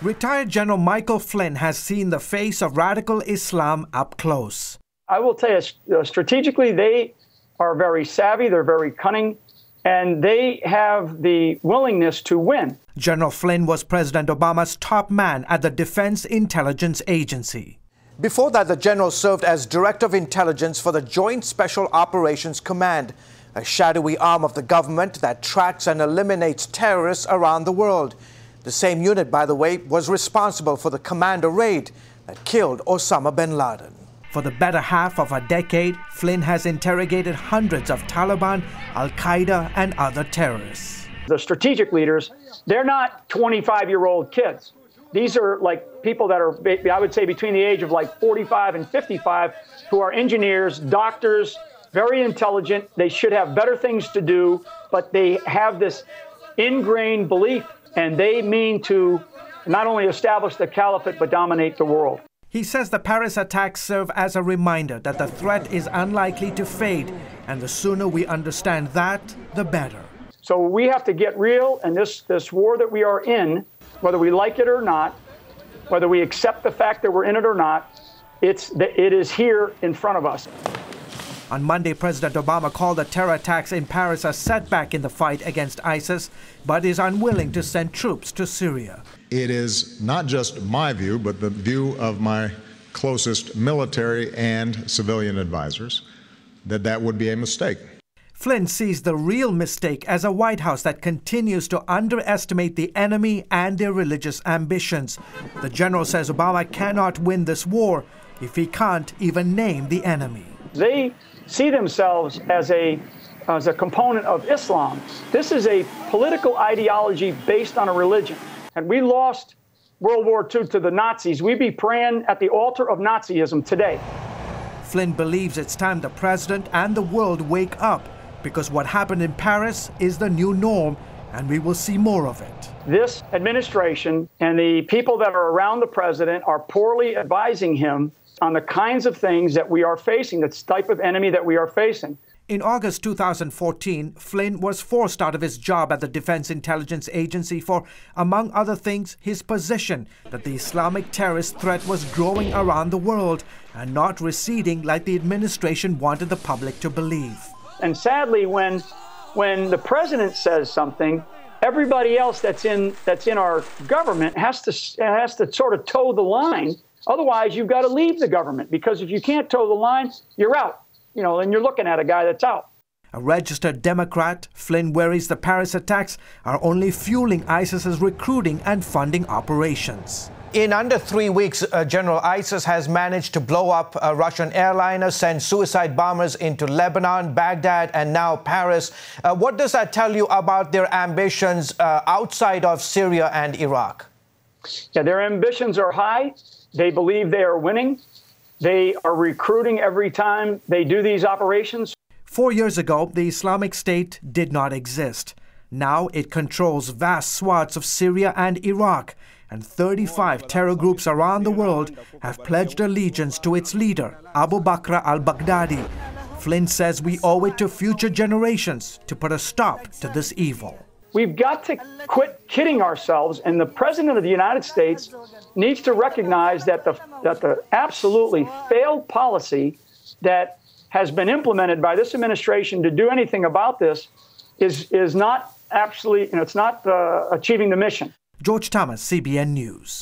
Retired General Michael Flynn has seen the face of radical Islam up close. I will tell you, strategically, they are very savvy, they're very cunning, and they have the willingness to win. General Flynn was President Obama's top man at the Defense Intelligence Agency. Before that, the general served as Director of Intelligence for the Joint Special Operations Command, a shadowy arm of the government that tracks and eliminates terrorists around the world. The same unit, by the way, was responsible for the Commander raid that killed Osama bin Laden. For the better half of a decade, Flynn has interrogated hundreds of Taliban, Al-Qaeda, and other terrorists. The strategic leaders, they're not 25-year-old kids. These are like people that are, I would say, between the age of like 45 and 55, who are engineers, doctors, very intelligent. They should have better things to do, but they have this ingrained belief, and they mean to not only establish the caliphate, but dominate the world. He says the Paris attacks serve as a reminder that the threat is unlikely to fade, and the sooner we understand that, the better. So we have to get real, and this war that we are in, whether we like it or not, whether we accept the fact that we're in it or not, it is here in front of us. On Monday, President Obama called the terror attacks in Paris a setback in the fight against ISIS, but is unwilling to send troops to Syria. It is not just my view, but the view of my closest military and civilian advisors, that would be a mistake. Flynn sees the real mistake as a White House that continues to underestimate the enemy and their religious ambitions. The general says Obama cannot win this war if he can't even name the enemy. They see themselves as a component of Islam. This is a political ideology based on a religion. And we lost World War II to the Nazis. We'd be praying at the altar of Nazism today. Flynn believes it's time the president and the world wake up, because what happened in Paris is the new norm, and we will see more of it. This administration and the people that are around the president are poorly advising him on the kinds of things that we are facing, the type of enemy that we are facing. In August 2014, Flynn was forced out of his job at the Defense Intelligence Agency for, among other things, his position that the Islamic terrorist threat was growing around the world and not receding like the administration wanted the public to believe. And sadly, when the president says something, everybody else that's in our government has to sort of toe the line. Otherwise, you've got to leave the government, because if you can't toe the line, you're out. And you're looking at a guy that's out. A registered Democrat, Flynn worries the Paris attacks are only fueling ISIS's recruiting and funding operations. In under 3 weeks, General, ISIS has managed to blow up a Russian airliner, send suicide bombers into Lebanon, Baghdad, and now Paris. What does that tell you about their ambitions outside of Syria and Iraq? Yeah, their ambitions are high. They believe they are winning. They are recruiting every time they do these operations. 4 years ago, the Islamic State did not exist. Now it controls vast swaths of Syria and Iraq, and 35 terror groups around the world have pledged allegiance to its leader, Abu Bakr al-Baghdadi. Flynn says we owe it to future generations to put a stop to this evil. We've got to quit kidding ourselves, and the President of the United States needs to recognize that the absolutely failed policy that has been implemented by this administration to do anything about this is not actually, it's not achieving the mission. George Thomas, CBN News.